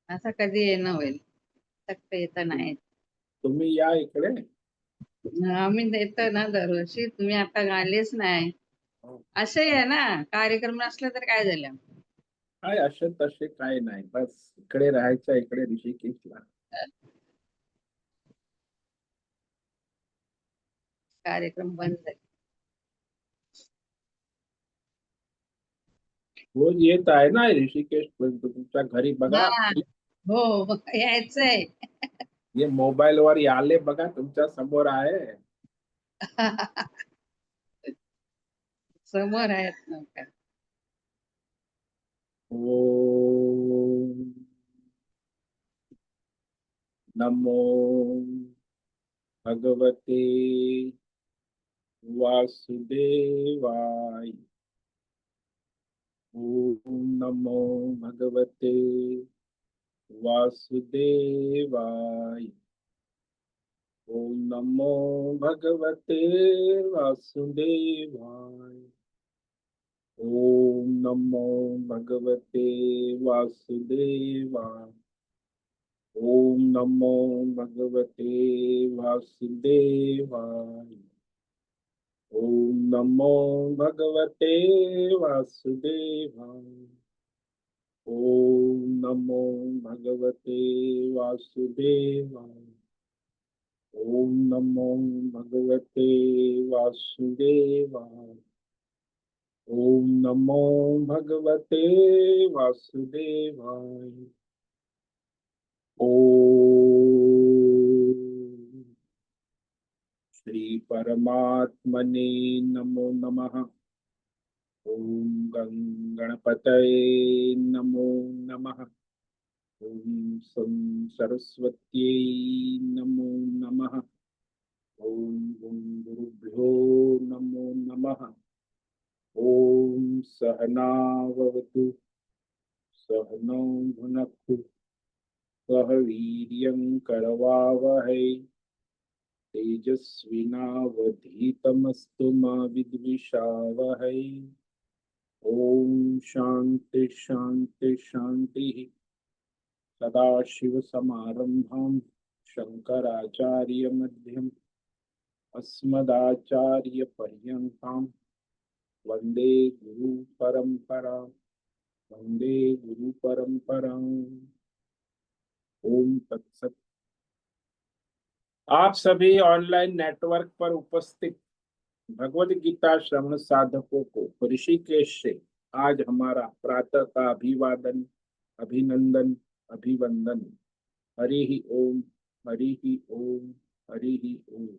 असं कधी येणं होईल? फक्त येतं नाही. तुम्ही या इकडे. आम्ही येतो ना दरवर्षी, तुम्ही आता आलेच नाही. असे आहे ना, कार्यक्रम नसले तर काय झालं. काय असे तसे काय नाही, बस इकडे राहायचं, इकडे ऋषिकेशला. कार्यक्रम बंद आहे. रोज येत आहे ना ऋषिकेश पर्यंत तुमच्या घरी बघा. हा. हो, यायचंय. हे मोबाईल वर आले बघा, तुमच्या समोर आहे. समोर आहेत ना का. ओम नमो भगवते वासुदेवाय। ओम नमो भगवते वासुदेवाय। ओम नमो भगवते वासुदेवाय। ओम नमो भगवते वासुदेवाय। ओम नमो भगवते वासुदेवाय। ओम नमो भगवते वासुदेवाय। ओम नमो भगवते वासुदेवाय। ओम नमो भगवते वासुदेवाय। ओम नमो भगवते वासुदेवाय। ओम श्री परमात्मने नमो नमः। ओम गणपतये नमो नमः। ओम सरस्वत्यै नमो नमः। ओम गुरुभ्यो नमो नमः। ओम सहनावतु सहनौ भुनक्तु सह वीर्यं करवावहै तेजस्विनावधीतमस्तु मा विद्विषावहै। ओम शांति शांति शांति। सदाशिवसमारम्भां शंकराचार्यमध्यम् अस्मदाचार्यपर्यन्तां वन्दे गुरुपरम्परां। वन्दे गुरुपरम्पराम्। ओम तत्सत। आप सभी ऑनलाइन नेटवर्क पर उपस्थित भगवद गीता श्रवण साधकों को ऋषिकेश से आज हमारा प्रातः का अभिवादन, अभिनंदन, अभिवंदन। हरि ही ओम, हरि ही ओम, हरि ही ओम।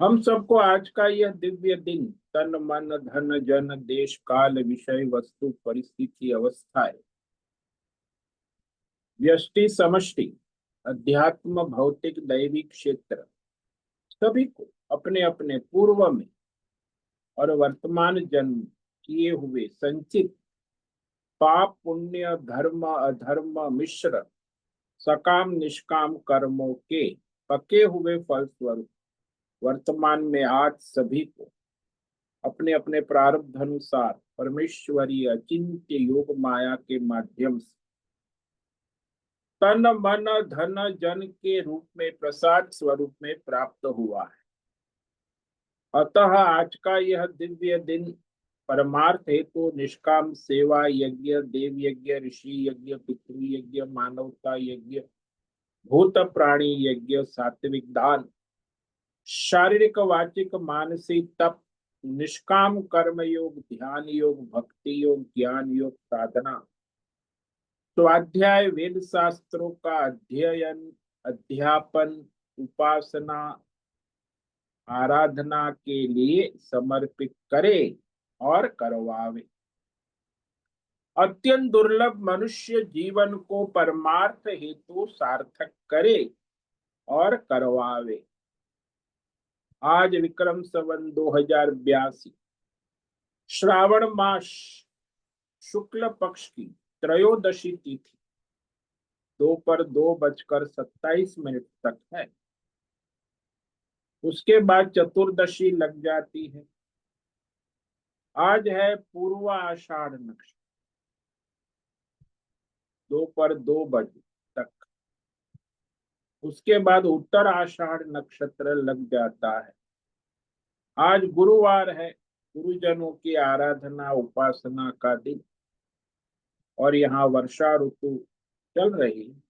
हम सबको आज का यह दिव्य दिन तन मन धन जन देश काल विषय वस्तु परिस्थिति अवस्थाएं व्यष्टि समष्टि अध्यात्म भौतिक दैविक क्षेत्र सभी को अपने अपने पूर्व में और वर्तमान जन्म किए हुए संचित पाप पुण्य धर्म अधर्म मिश्र सकाम निष्काम कर्मों के पके हुए फल स्वरूप वर्तमान में आज सभी को अपने अपने प्रारब्ध अनुसार परमेश्वरीय अचिंत्य योग माया के माध्यम से तन मन धन जन के रूप में प्रसाद स्वरूप में प्राप्त हुआ है। अतः आज का यह दिव्य दिन परमार्थ हेतु निष्काम सेवा यज्ञ देव यज्ञ ऋषि यज्ञ पितृ यज्ञ मानवता यज्ञ भूत प्राणी यज्ञ सात्विक दान शारीरिक वाचिक मानसिक तप निष्काम कर्म योग ध्यान योग भक्ति योग ज्ञान योग साधना स्वाध्याय वेद शास्त्रों का अध्ययन अध्यापन उपासना आराधना के लिए समर्पित करे और करवावे। अत्यंत दुर्लभ मनुष्य जीवन को परमार्थ हेतु सार्थक करे और करवावे। आज विक्रम संवत 2082 श्रावण मास शुक्ल पक्ष की त्रयोदशी तिथि दोपहर 2:27 तक है। उसके बाद चतुर्दशी लग जाती है। आज है पूर्वा आषाढ़ नक्षत्र, दोपहर 2 बजे तक। उसके बाद उत्तर आषाढ़ नक्षत्र लग जाता है। आज गुरुवार है, गुरुजनों की आराधना उपासना का दिन, और यहाँ वर्षा ऋतु चल रही है।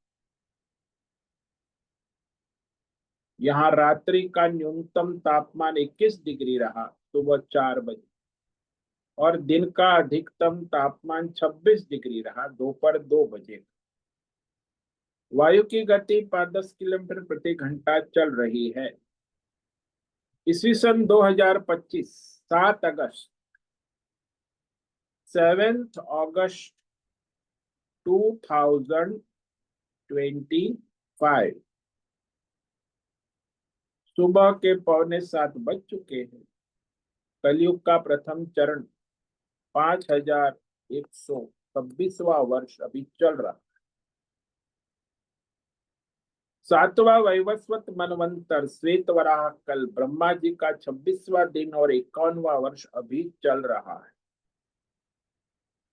यहाँ रात्रि का न्यूनतम तापमान 21 डिग्री रहा सुबह 4 बजे, और दिन का अधिकतम तापमान 26 डिग्री रहा दोपहर 2 बजे। वायु की गति 5-10 किलोमीटर प्रति घंटा चल रही है। ईस्वी सन 2025 7 अगस्त 7 अगस्त 2025 सुबह के 6:45 बज चुके हैं। कलयुग का प्रथम चरण 5126वां वर्ष अभी चल रहा। 7वां वैवस्वत मनवंतर श्वेत वराह कल ब्रह्मा जी का 26वां दिन और 51वां वर्ष अभी चल रहा है।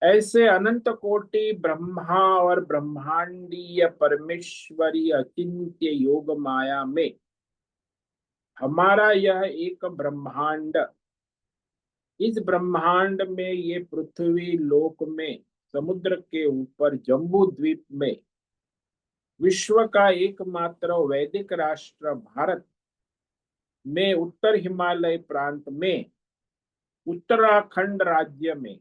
ऐसे अनंत कोटि ब्रह्मा और ब्रह्मांडीय परमेश्वरी अचिंत्य योग माया में हमारा यह एक ब्रह्मांड, इस ब्रह्मांड में ये पृथ्वी लोक में समुद्र के ऊपर जम्बू द्वीप में विश्व का एकमात्र वैदिक राष्ट्र भारत में उत्तर हिमालय प्रांत में उत्तराखंड राज्य में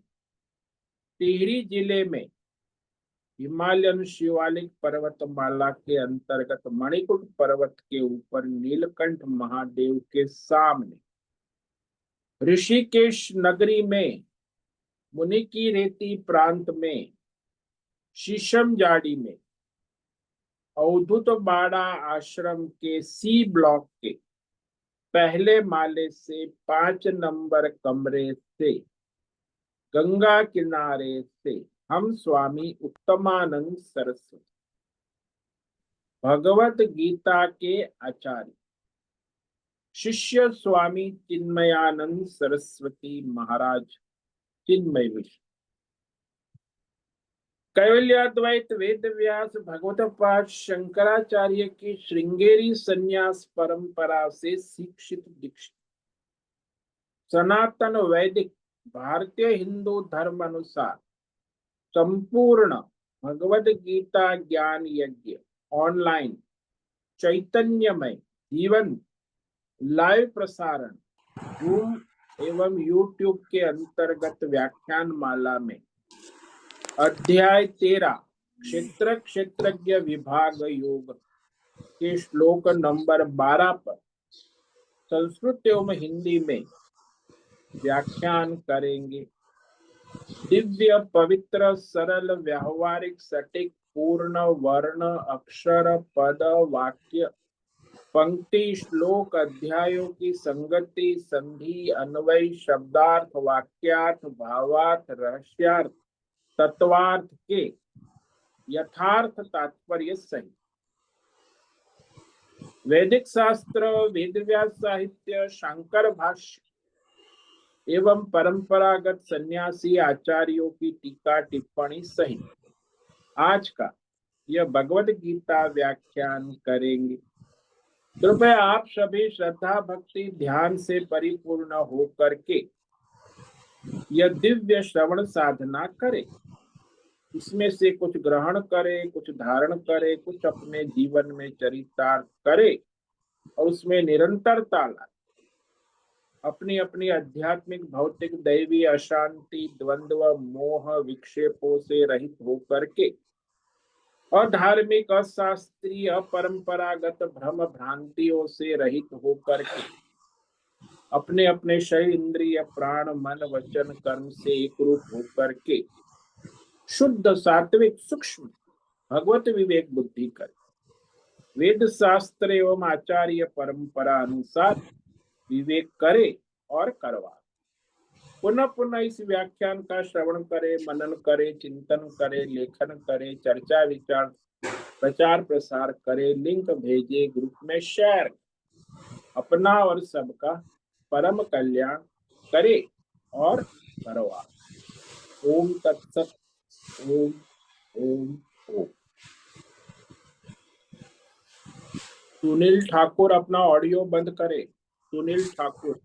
टिहरी जिले में हिमालयन शिवालिक पर्वतमाला के अंतर्गत मणिकूट पर्वत के ऊपर नीलकंठ महादेव के सामने ऋषिकेश नगरी में मुनि की रेती प्रांत में शीशम जाड़ी में अवधूत बाड़ा आश्रम के सी ब्लॉक के पहले माले से 5 नंबर कमरे से गंगा किनारे से हम स्वामी उत्तमानंद सरस्वती भगवत गीता के आचार्य शिष्य स्वामी चिन्मयानंद सरस्वती महाराज चिन्मय विश्व कैवल्याद्वैत वेद व्यास भगवत पाद शंकराचार्य की श्रृंगेरी संन्यास परंपरा से शिक्षित दीक्षित सनातन वैदिक भारतीय हिंदू धर्म अनुसार संपूर्ण भगवद गीता ज्ञान यज्ञ ऑनलाइन चैतन्यमय जीवन लाइव प्रसारण जूम एवं यूट्यूब के अंतर्गत व्याख्यान माला में अध्याय 13 क्षेत्र क्षेत्रज्ञ विभाग योग के श्लोक नंबर 12 पर संस्कृत एवं हिंदी में व्याख्यान करेंगे। दिव्य पवित्र सरल व्यावहारिक सटीक पूर्ण वर्ण अक्षर पद वाक्य पंक्ति श्लोक अध्यायों की संगति संधि अन्वय शब्दार्थ वाक्यार्थ भावार्थ रहस्यार्थ तत्वार्थ के यथार्थ तात्पर्य सहित वैदिक शास्त्र वेदव्यास साहित्य शंकर भाष्य एवं परंपरागत सन्यासी आचार्यों की टीका टिप्पणी सहित आज का यह भगवद गीता व्याख्यान करेंगे। कृपया आप सभी श्रद्धा भक्ति ध्यान से परिपूर्ण होकर के यह दिव्य श्रवण साधना करें। इसमें से कुछ ग्रहण करें, कुछ धारण करें, कुछ अपने जीवन में चरितार्थ करें और उसमें निरंतरता लाए। अपनी अपनी आध्यात्मिक भौतिक दैवी अशांति द्वंद्व मोह विक्षेपों से रहित होकर के और धार्मिक अशास्त्रीय अपरंपरागत भ्रम भ्रांतियों से रहित होकर के अपने अपने शरीर इंद्रिय प्राण मन वचन कर्म से एक रूप होकर के शुद्ध सात्विक सूक्ष्म भगवत विवेक बुद्धि कर वेद शास्त्र एवं आचार्य परंपरा अनुसार विवेक करे और करवा। पुनः पुनः इस व्याख्यान का श्रवण करे, मनन करे, चिंतन करे, लेखन करे, चर्चा विचार प्रचार प्रसार करे, लिंक भेजे, ग्रुप में शेयर अपना और सबका परम कल्याण करे और करवा। ओम तत्सत। ओम। ओम। ओम। सुनील ठाकुर अपना ऑडियो बंद करे। सुनील ठाकुर।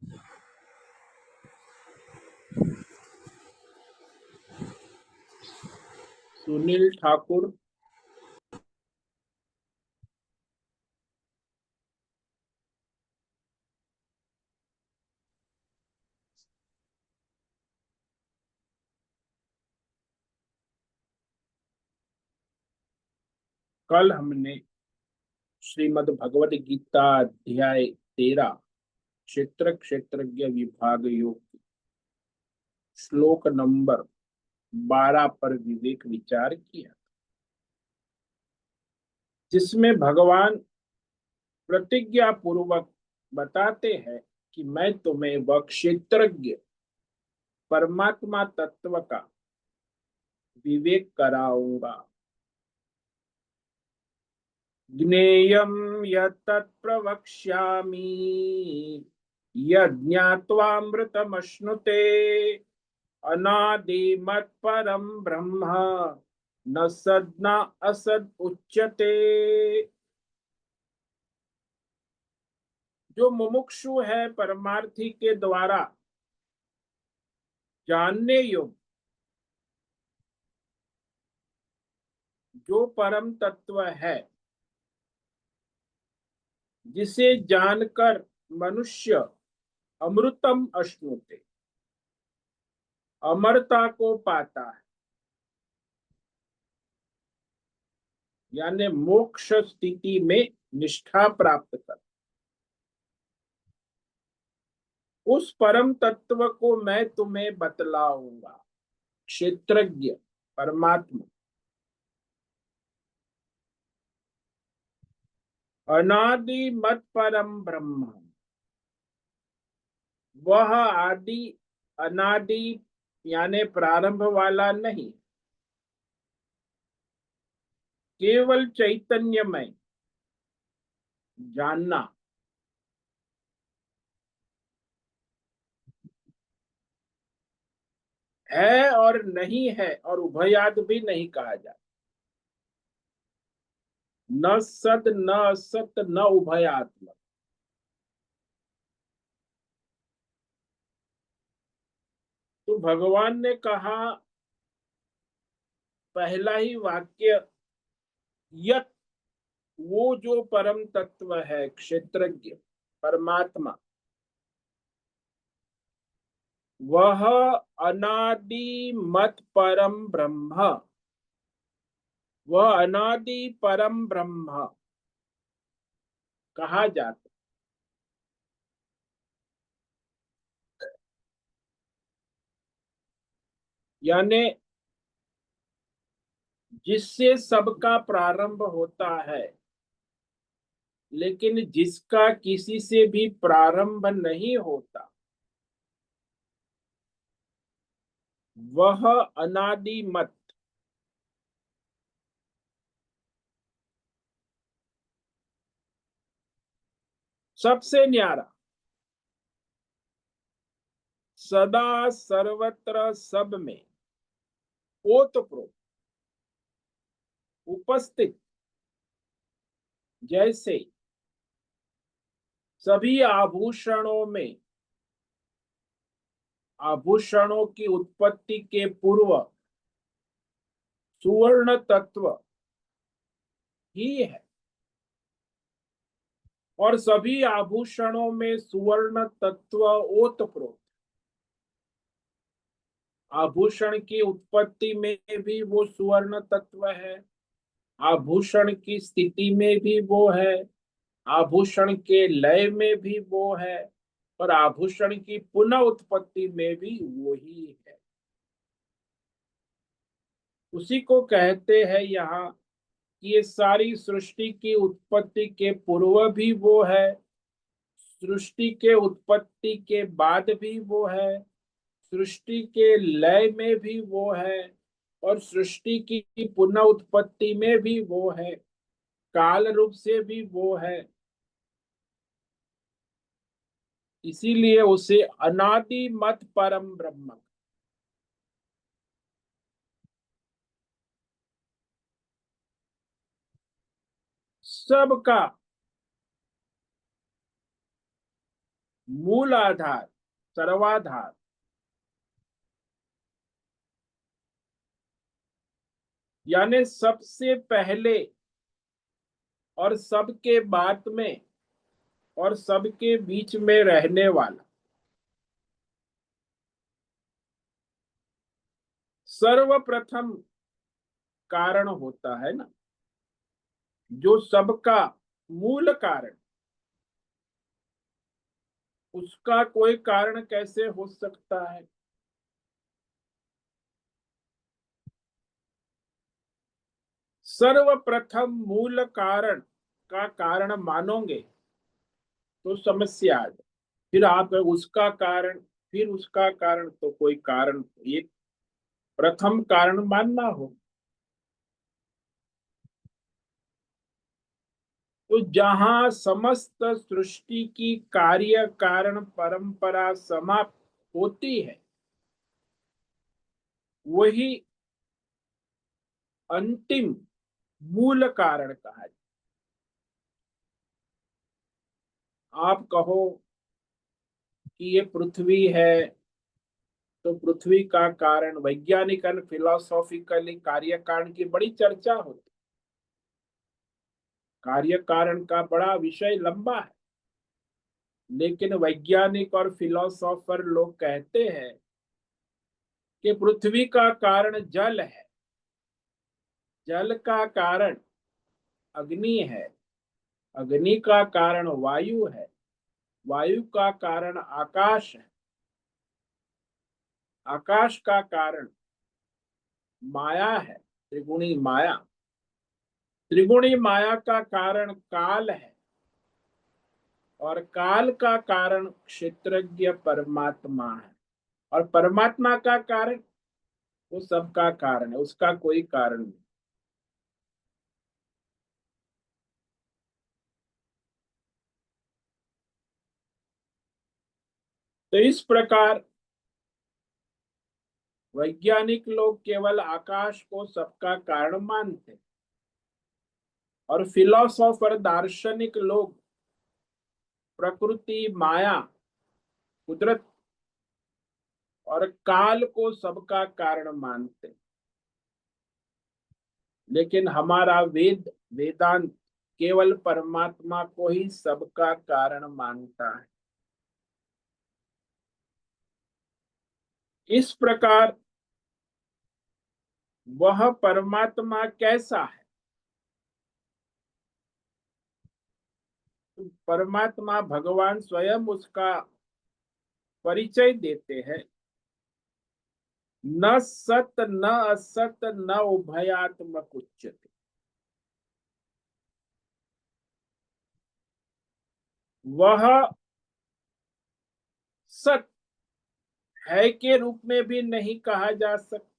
सुनील ठाकुर। कल हमने श्रीमद् भगवद गीता अध्याय 13 क्षेत्र क्षेत्रज्ञ विभाग योग श्लोक नंबर 12 पर विवेक विचार किया, जिसमें भगवान प्रतिज्ञा पूर्वक बताते हैं कि मैं तुम्हें वह क्षेत्रज्ञ परमात्मा तत्व का विवेक कराऊंगा। ज्ञेयं यत्तत् प्रवक्ष्यामि यज्ञात्वामृतमश्नुते अनादिमत्परं ब्रह्म न सद् न असद् उच्यते। जो मुमुक्षु है परमार्थी के द्वारा जानने योग्य जो परम तत्व है, जिसे जानकर मनुष्य अमृतम अश्नुते अमरता को पाता है, यानी मोक्ष स्थिति में निष्ठा प्राप्त कर, उस परम तत्व को मैं तुम्हें बतलाऊंगा। क्षेत्रज्ञ परमात्मा अनादि मत परम ब्रह्म, वह आदि अनादि यानी प्रारंभ वाला नहीं, केवल चैतन्यमय जानना। है और नहीं है और उभयाद भी नहीं कहा जाता। न सद न असत न उभयात्मक। तो भगवान ने कहा पहला ही वाक्य, यत वो जो परम तत्व है क्षेत्रज्ञ परमात्मा, वह अनादि मत परम ब्रह्म, वह अनादि परम ब्रह्म कहा जाता। यानी जिससे सबका प्रारंभ होता है, लेकिन जिसका किसी से भी प्रारंभ नहीं होता, वह अनादि मत सबसे न्यारा, सदा सर्वत्र सब में ओतप्रोत उपस्थित, जैसे सभी आभूषणों में आभूषणों की उत्पत्ति के पूर्व सुवर्ण तत्व ही है, और सभी आभूषणों में सुवर्ण तत्व ओतप्रोत। आभूषण की उत्पत्ति में भी वो सुवर्ण तत्व है, आभूषण की स्थिति में भी वो है, आभूषण के लय में भी वो है, और आभूषण की पुनः उत्पत्ति में भी वो ही है। उसी को कहते हैं यहाँ कि ये सारी सृष्टि की उत्पत्ति के पूर्व भी वो है, सृष्टि के उत्पत्ति के बाद भी वो है, सृष्टि के लय में भी वो है, और सृष्टि की पुनः उत्पत्ति में भी वो है, काल रूप से भी वो है। इसीलिए उसे अनादि मत परम ब्रह्म, सबका मूल आधार, सर्वाधार, यानी सबसे पहले और सबके बाद में और सबके बीच में रहने वाला, सर्वप्रथम कारण होता है ना, जो सबका मूल कारण, उसका कोई कारण कैसे हो सकता है? सर्वप्रथम मूल कारण का कारण मानोगे तो समस्या आ जाए। फिर आप उसका कारण, फिर उसका कारण, तो कोई कारण एक प्रथम कारण मानना हो। तो जहां समस्त सृष्टि की कार्य कारण परंपरा समाप्त होती है, वही अंतिम मूल कारण कहा जाए। आप कहो कि ये पृथ्वी है, तो पृथ्वी का कारण वैज्ञानिक एंड फिलोसॉफिकली कार्य कारण की बड़ी चर्चा होती, कार्य कारण का बड़ा विषय लंबा है। लेकिन वैज्ञानिक और फिलोसोफर लोग कहते हैं कि पृथ्वी का कारण जल है, जल का कारण अग्नि है, अग्नि का कारण वायु है, वायु का कारण आकाश है, आकाश का कारण माया है, त्रिगुणी माया, त्रिगुणी माया का कारण काल है, और काल का कारण क्षेत्रज्ञ परमात्मा है, और परमात्मा का कारण वो सबका कारण है, उसका कोई कारण नहीं। तो इस प्रकार वैज्ञानिक लोग केवल आकाश को सबका कारण मानते, और फिलोसोफर दार्शनिक लोग प्रकृति, माया, कुदरत और काल को सबका कारण मानते। लेकिन हमारा वेदांत केवल परमात्मा को ही सबका कारण मानता है। इस प्रकार वह परमात्मा कैसा है? तो परमात्मा भगवान स्वयं उसका परिचय देते हैं। न सत न असत न उभयात्मक उच्यते। वह सत है के रूप में भी नहीं कहा जा सकता,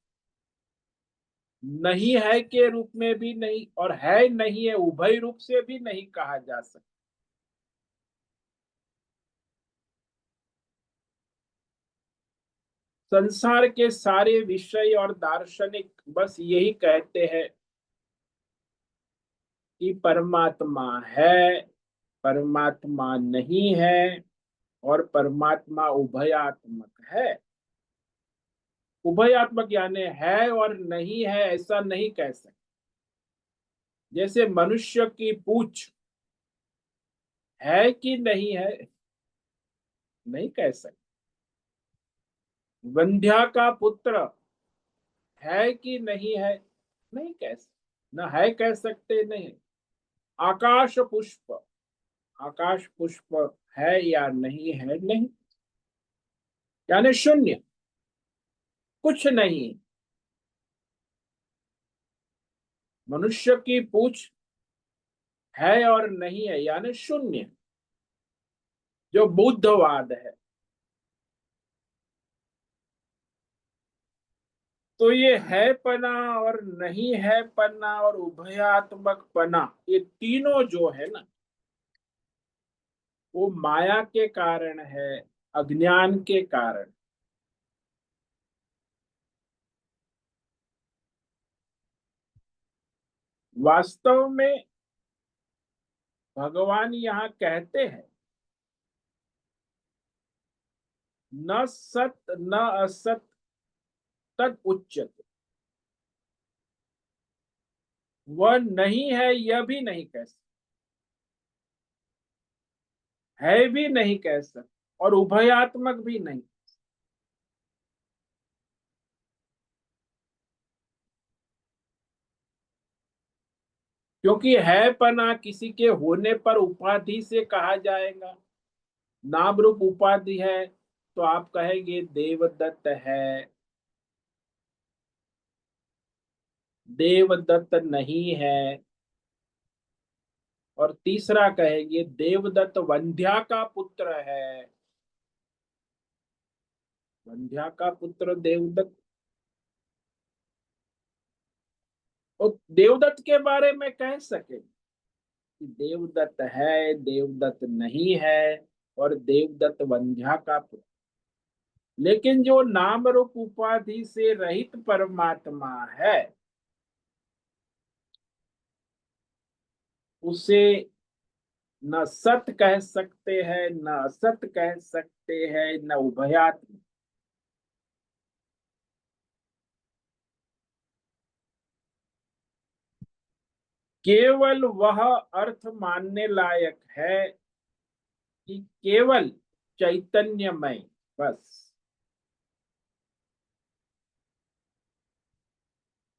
नहीं है के रूप में भी नहीं, और है नहीं है उभय रूप से भी नहीं कहा जा सकता। संसार के सारे विषय और दार्शनिक बस यही कहते हैं कि परमात्मा है, परमात्मा नहीं है, और परमात्मा उभयात्मक है। उभयात्मक यानी है और नहीं है ऐसा नहीं कह सकते। जैसे मनुष्य की पूंछ है कि नहीं है, नहीं कह सकते। वंध्या का पुत्र है कि नहीं है, नहीं कह सकते, न है कह सकते नहीं। आकाश पुष्प, आकाश पुष्प है या नहीं है, नहीं, यानी शून्य, कुछ नहीं। मनुष्य की पूंछ है और नहीं है यानी शून्य, जो बुद्धवाद है। तो ये है पना और नहीं है पना और उभयात्मक पना, ये तीनों जो है ना, वो माया के कारण है, अज्ञान के कारण। वास्तव में भगवान यहाँ कहते हैं, न सत न असत तद उच्यते। वह नहीं है यह भी नहीं कह सकते, है भी नहीं कह सकते, और उभयात्मक भी नहीं। क्योंकि है पना किसी के होने पर उपाधि से कहा जाएगा। नाम रूप उपाधि है तो आप कहेंगे देवदत्त है, देवदत्त नहीं है। और तीसरा कहेंगे देवदत्त वंध्या का पुत्र है, वंध्या का पुत्र देवदत्त। और देवदत्त के बारे में कह सके कि देवदत्त है, देवदत्त नहीं है, और देवदत्त वंध्या का पुत्र। लेकिन जो नाम रूप उपाधि से रहित परमात्मा है, उसे न सत कह सकते हैं, न असत कह सकते हैं, न उभयात्म। केवल वह अर्थ मानने लायक है कि केवल चैतन्यमय, बस।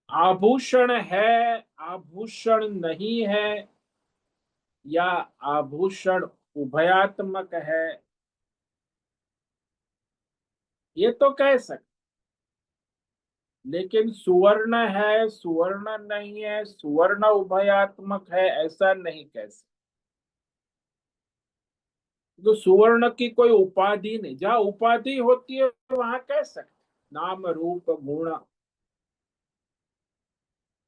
आभूषण है, आभूषण नहीं है, या आभूषण उभयात्मक है, ये तो कह सकते। लेकिन सुवर्ण है, सुवर्ण नहीं है, सुवर्ण उभयात्मक है, ऐसा नहीं कह सकते। तो सुवर्ण की कोई उपाधि नहीं, जहां उपाधि होती है वहां कह सकते नाम रूप गुण।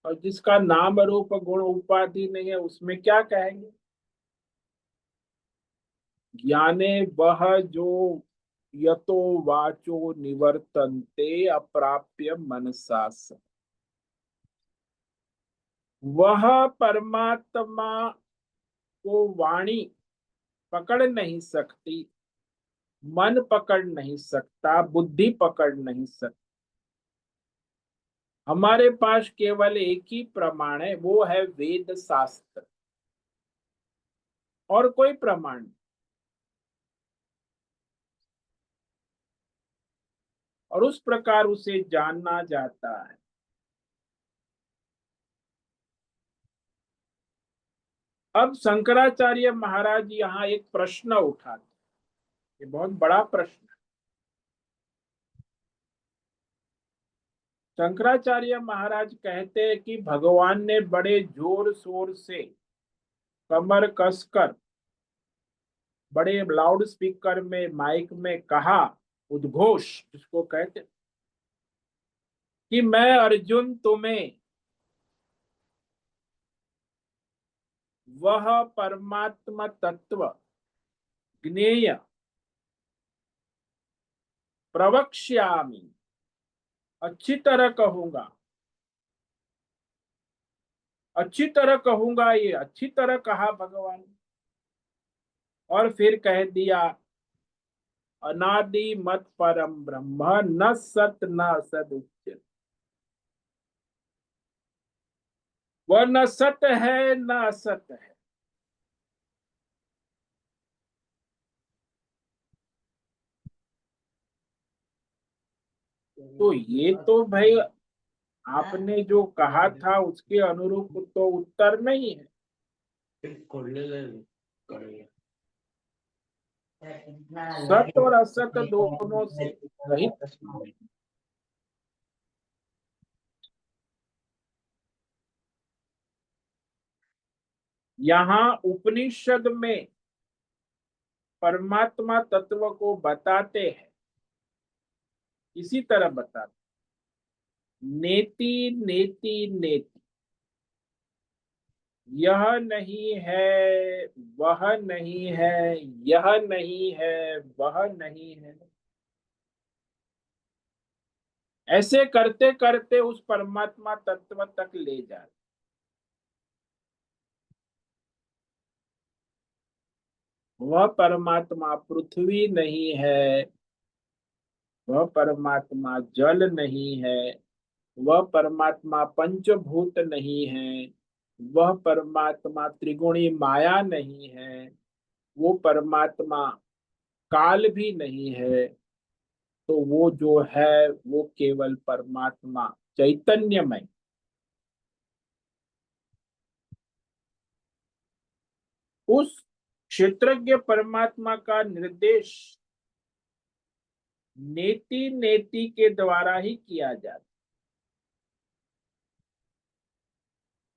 और जिसका नाम रूप गुण उपाधि नहीं है उसमें क्या कहेंगे? ज्ञाने वह जो यतो वाचो निवर्तन्ते अप्राप्य मनसा स। वह परमात्मा को वाणी पकड़ नहीं सकती, मन पकड़ नहीं सकता, बुद्धि पकड़ नहीं सकती। हमारे पास केवल एक ही प्रमाण है, वो है वेद शास्त्र, और कोई प्रमाण नहीं। और उस प्रकार उसे जानना जाता है। अब शंकराचार्य महाराज यहाँ एक प्रश्न उठाते, ये बहुत बड़ा प्रश्न है। शंकराचार्य महाराज कहते हैं कि भगवान ने बड़े जोर शोर से कमर कसकर बड़े लाउड स्पीकर में माइक में कहा, उद्घोष जिसको कहते, कि मैं अर्जुन तुम्हें वह परमात्मा तत्व ज्ञेय प्रवक्ष्यामि, अच्छी तरह कहूंगा, अच्छी तरह कहूंगा। ये अच्छी तरह कहा भगवान। और फिर कह दिया, अनादि मत परम ब्रह्म न सत न असद उच्य। वह न सत है न असत है। तो ये तो भाई आपने जो कहा था उसके अनुरूप तो उत्तर नहीं है। सत और असत दोनों से रहित। यहाँ उपनिषद में परमात्मा तत्व को बताते हैं, इसी तरह बताते, नेति नेति नेति। यह नहीं है, वह नहीं है, यह नहीं है, वह नहीं है। ऐसे करते करते उस परमात्मा तत्व तक ले जाए। वह परमात्मा पृथ्वी नहीं है, वह परमात्मा जल नहीं है, वह परमात्मा पंचभूत नहीं है, वह परमात्मा त्रिगुणी माया नहीं है, वो परमात्मा काल भी नहीं है। तो वो जो है वो केवल परमात्मा चैतन्यमय। उस क्षेत्रज्ञ परमात्मा का निर्देश नेति नेति के द्वारा ही किया जाता,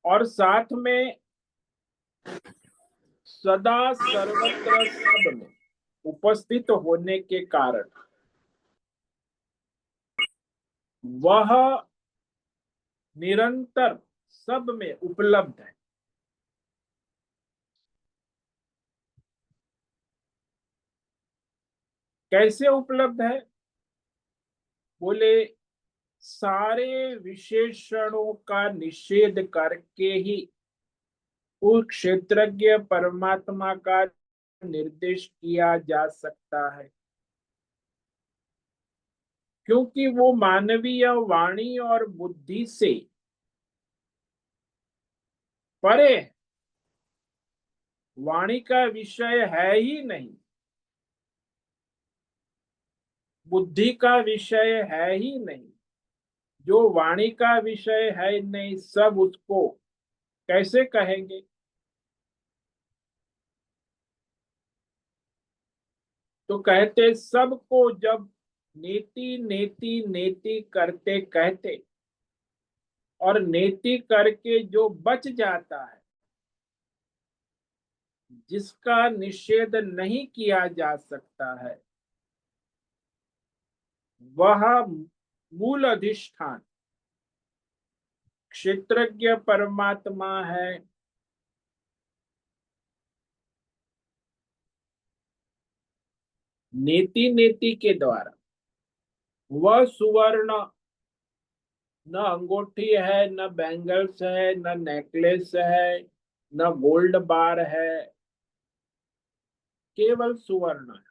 और साथ में सदा सर्वत्र सब में उपस्थित होने के कारण वह निरंतर सब में उपलब्ध है। कैसे उपलब्ध है? बोले सारे विशेषणों का निषेध करके ही उस क्षेत्रज्ञ परमात्मा का निर्देश किया जा सकता है, क्योंकि वो मानवीय वाणी और बुद्धि से परे है। वाणी का विषय है ही नहीं, बुद्धि का विषय है ही नहीं। जो वाणी का विषय है नहीं, सब उसको कैसे कहेंगे? तो कहते सबको जब नेति नेति नेति करते कहते, और नेति करके जो बच जाता है, जिसका निषेध नहीं किया जा सकता है, वह मूल अधिष्ठान क्षेत्रज्ञ परमात्मा है। नेति नेति के द्वारा वह सुवर्ण न अंगूठी है, न बैंगल्स है, न नेकलेस है, न गोल्ड बार है, केवल सुवर्ण है।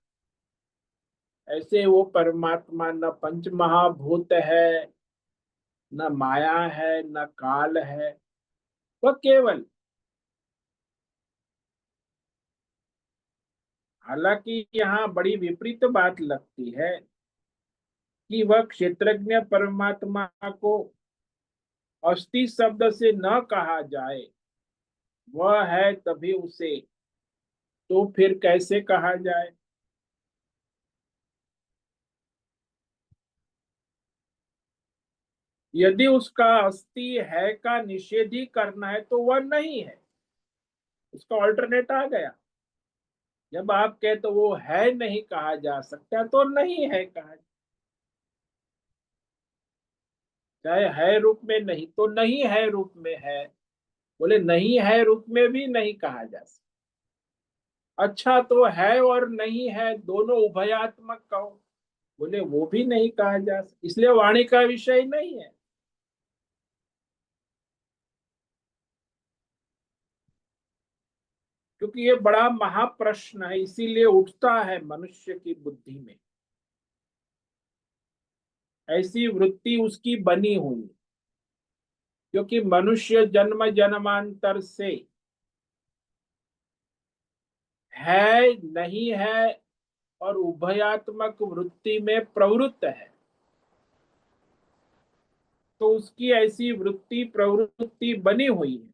ऐसे वो परमात्मा न पंच महाभूत है, न माया है, न काल है, वह केवल। हालांकि यहाँ बड़ी विपरीत बात लगती है कि वह क्षेत्रज्ञ परमात्मा को अस्थि शब्द से न कहा जाए, वह है तभी उसे, तो फिर कैसे कहा जाए? यदि उसका अस्थि है का निषेध ही करना है तो वह नहीं है, उसका ऑल्टरनेट आ गया। जब आप कहे तो वो है नहीं कहा जा सकता, तो नहीं है कहा, चाहे है रूप में नहीं तो नहीं है रूप में है। बोले नहीं है रूप में भी नहीं कहा जा सकता। अच्छा तो है और नहीं है दोनों उभयात्मक कहो, बोले वो भी नहीं कहा जा सकता, इसलिए वाणी का विषय नहीं है। क्योंकि ये बड़ा महाप्रश्न है, इसीलिए उठता है मनुष्य की बुद्धि में, ऐसी वृत्ति उसकी बनी हुई। क्योंकि मनुष्य जन्म जन्मांतर से है नहीं है और उभयात्मक वृत्ति में प्रवृत्त है, तो उसकी ऐसी वृत्ति प्रवृत्ति बनी हुई है।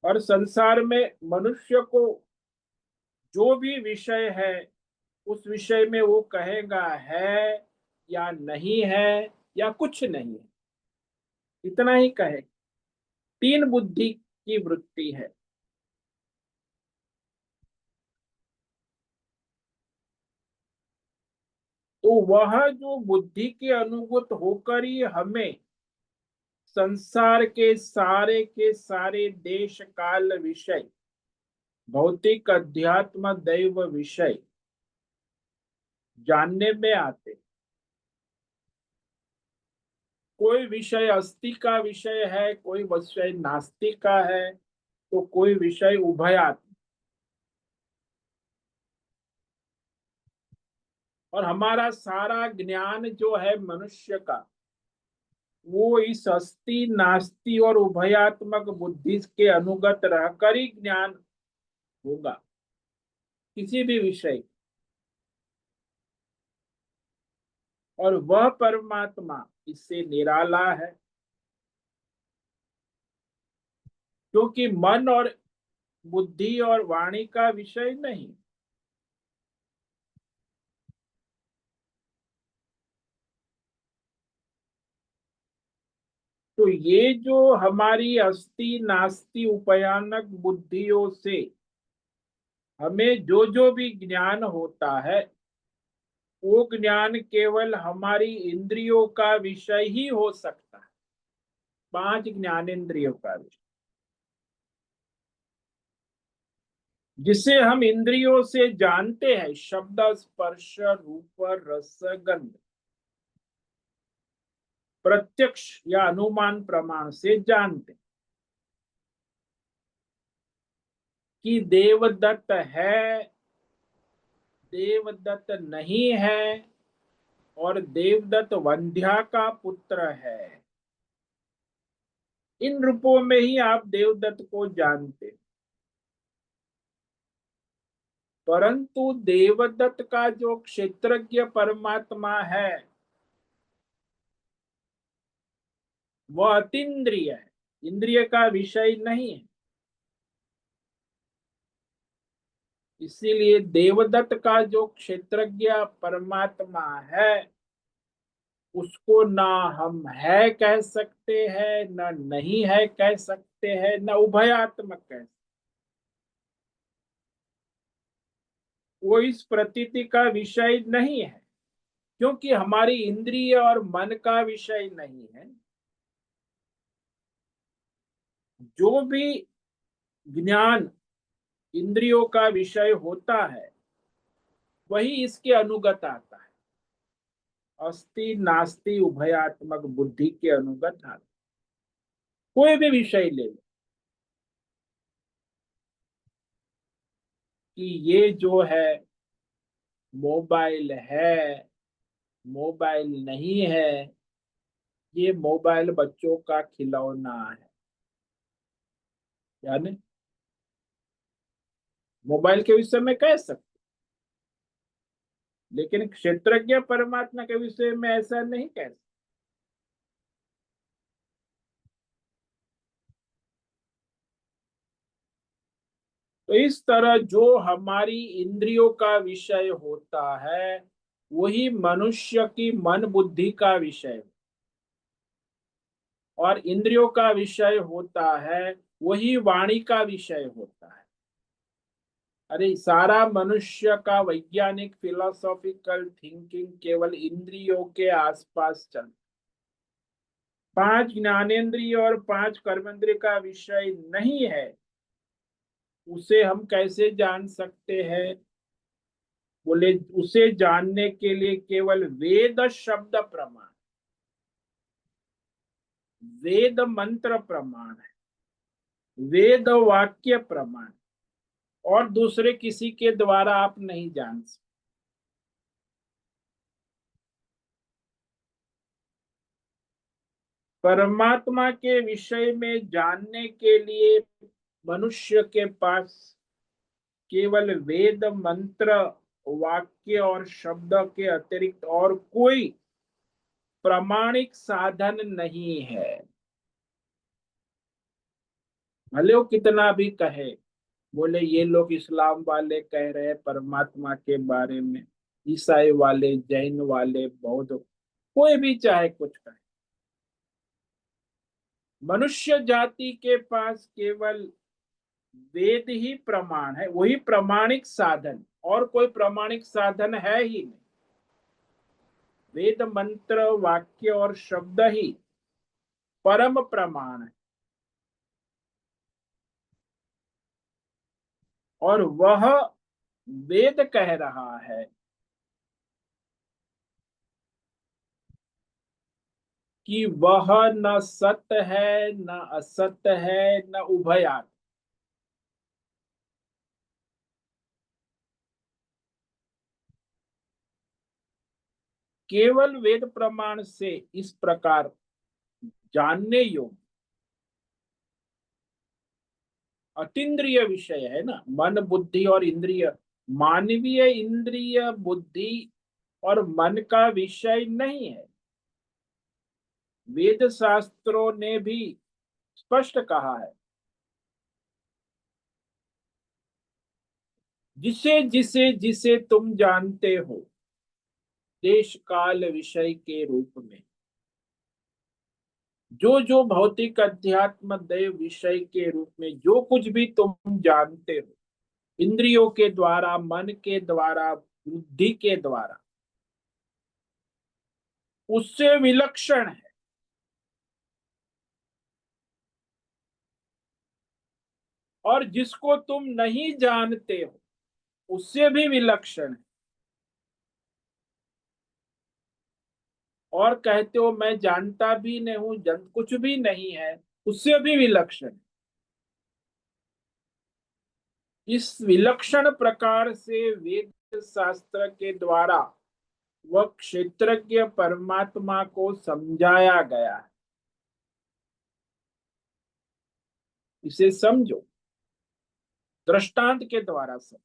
और संसार में मनुष्य को जो भी विषय है, उस विषय में वो कहेगा है या नहीं है या कुछ नहीं है, इतना ही कहे। तीन बुद्धि की वृत्ति है। तो वह जो बुद्धि के अनुगत होकर ही हमें संसार के सारे देश काल विषय, भौतिक अध्यात्म दैव विषय जानने में आते। कोई विषय अस्ति का विषय है, कोई विषय नास्ति का है, तो कोई विषय उभयात्म। और हमारा सारा ज्ञान जो है मनुष्य का, वो इस अस्ति नास्ति और उभयात्मक बुद्धि के अनुगत रहकर ही ज्ञान होगा किसी भी विषय। और वह परमात्मा इससे निराला है, क्योंकि मन और बुद्धि और वाणी का विषय नहीं। तो ये जो हमारी अस्ति नास्ति उपयानक बुद्धियों से हमें जो जो भी ज्ञान होता है, वो ज्ञान केवल हमारी इंद्रियों का विषय ही हो सकता है। 5 ज्ञानेंद्रियों का विषय, जिसे हम इंद्रियों से जानते हैं, शब्द स्पर्श रूप रस गंध, प्रत्यक्ष या अनुमान प्रमाण से जानते हैं कि देवदत्त है, देवदत्त नहीं है, और देवदत्त वंध्या का पुत्र है। इन रूपों में ही आप देवदत्त को जानते हैं। परंतु देवदत्त का जो क्षेत्रज्ञ परमात्मा है, वह अतीन्द्रिय है, इंद्रिय का विषय नहीं है। इसीलिए देवदत्त का जो क्षेत्रज्ञ परमात्मा है, उसको ना हम है कह सकते हैं, ना नहीं है कह सकते हैं, ना उभयात्मक कह सकते। वो इस प्रतीति का विषय नहीं है, क्योंकि हमारी इंद्रिय और मन का विषय नहीं है। जो भी ज्ञान इंद्रियों का विषय होता है, वही इसके अनुगत आता है। अस्ति नास्ति उभयात्मक बुद्धि के अनुगत आता है। कोई भी विषय ले लो, कि ये जो है मोबाइल है, मोबाइल नहीं है, ये मोबाइल बच्चों का खिलौना है, यानी मोबाइल के विषय में कह सकते, लेकिन क्षेत्रज्ञ परमात्मा के विषय में ऐसा नहीं कह सकते। तो इस तरह जो हमारी इंद्रियों का विषय होता है, वही मनुष्य की मन बुद्धि का विषय, और इंद्रियों का विषय होता है, वही वाणी का विषय होता है। अरे सारा मनुष्य का वैज्ञानिक फिलोसॉफिकल थिंकिंग केवल इंद्रियों के आसपास चल, 5 ज्ञानेंद्रिय और 5 कर्मेंद्रिय का विषय नहीं है, उसे हम कैसे जान सकते हैं? बोले उसे जानने के लिए केवल वेद शब्द प्रमाण, वेद मंत्र प्रमाण है, वेद वाक्य प्रमाण, और दूसरे किसी के द्वारा आप नहीं जान सकते। परमात्मा के विषय में जानने के लिए मनुष्य के पास केवल वेद मंत्र वाक्य और शब्द के अतिरिक्त और कोई प्रामाणिक साधन नहीं है। भले वो कितना भी कहे, बोले ये लोग इस्लाम वाले कह रहे हैं परमात्मा के बारे में, ईसाई वाले, जैन वाले, बौद्ध, कोई भी चाहे कुछ कहे, मनुष्य जाति के पास केवल वेद ही प्रमाण है, वही प्रामाणिक साधन, और कोई प्रामाणिक साधन है ही नहीं। वेद मंत्र वाक्य और शब्द ही परम प्रमाण है और वह वेद कह रहा है कि वह न सत्य है, न असत्य है, न उभयार्थ। केवल वेद प्रमाण से इस प्रकार जानने योग्य अतीन्द्रिय विषय है ना, मन बुद्धि और इंद्रिय, मानवीय इंद्रिय बुद्धि और मन का विषय नहीं है। वेद शास्त्रों ने भी स्पष्ट कहा है, जिसे जिसे जिसे तुम जानते हो देश काल विषय के रूप में, जो जो भौतिक अध्यात्म दैव विषय के रूप में जो कुछ भी तुम जानते हो, इंद्रियों के द्वारा, मन के द्वारा, बुद्धि के द्वारा, उससे विलक्षण है। और जिसको तुम नहीं जानते हो उससे भी विलक्षण है। और कहते हो मैं जानता भी नहीं हूं, जन कुछ भी नहीं है, उससे भी विलक्षण है। इस विलक्षण प्रकार से वेद शास्त्र के द्वारा वह क्षेत्रज्ञ परमात्मा को समझाया गया है। इसे समझो, दृष्टांत के द्वारा समझो।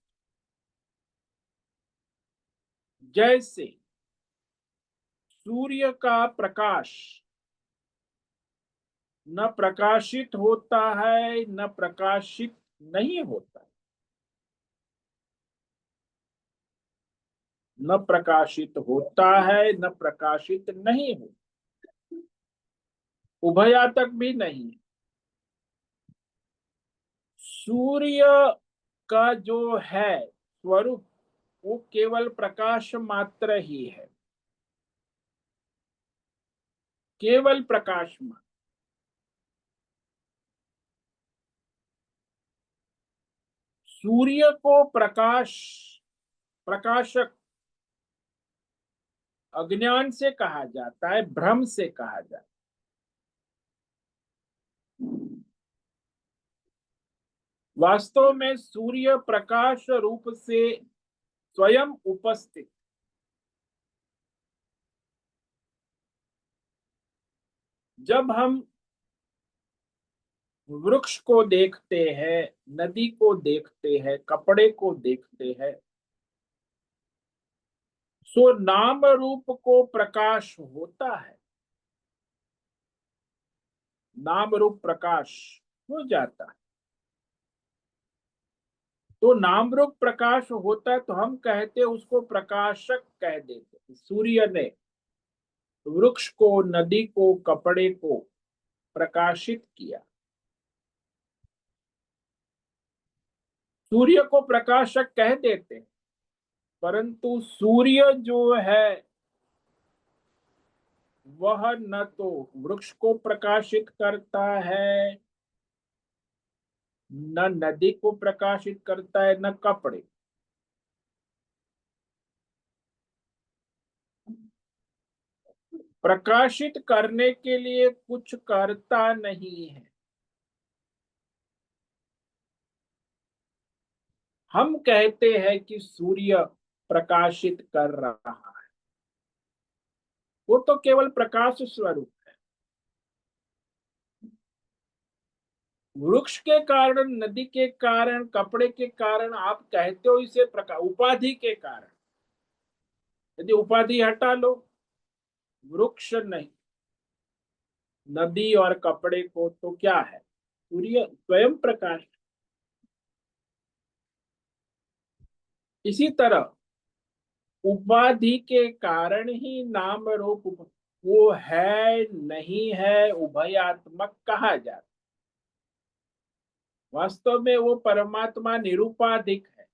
जैसे सूर्य का प्रकाश न प्रकाशित होता है न प्रकाशित नहीं होता, न प्रकाशित होता है न प्रकाशित नहीं होता, उभयातक भी नहीं है। सूर्य का जो है स्वरूप वो केवल प्रकाश मात्र ही है, केवल प्रकाश मात्र। सूर्य को प्रकाशक अज्ञान से कहा जाता है, भ्रम से कहा जाता है। वास्तव में सूर्य प्रकाश रूप से स्वयं उपस्थित। जब हम वृक्ष को देखते हैं, नदी को देखते हैं, कपड़े को देखते हैं, सो नाम रूप को प्रकाश होता है, नाम रूप प्रकाश हो जाता है। तो नाम रूप प्रकाश होता है तो हम कहते हैं उसको प्रकाशक कह देते। सूर्य ने वृक्ष को, नदी को, कपड़े को प्रकाशित किया। सूर्य को प्रकाशक कह देते, परंतु सूर्य जो है वह न तो वृक्ष को प्रकाशित करता है, न नदी को प्रकाशित करता है, न कपड़े। प्रकाशित करने के लिए कुछ करता नहीं है। हम कहते हैं कि सूर्य प्रकाशित कर रहा है, वो तो केवल प्रकाश स्वरूप है। वृक्ष के कारण, नदी के कारण, कपड़े के कारण आप कहते हो इसे प्रकाश, उपाधि के कारण। यदि उपाधि हटा लो, वृक्ष नहीं, नदी और कपड़े को, तो क्या है? सूर्य स्वयं प्रकाश। इसी तरह उपाधि के कारण ही नाम रूप वो है नहीं है उभयात्मक कहा जाता। वास्तव में वो परमात्मा निरुपाधिक है,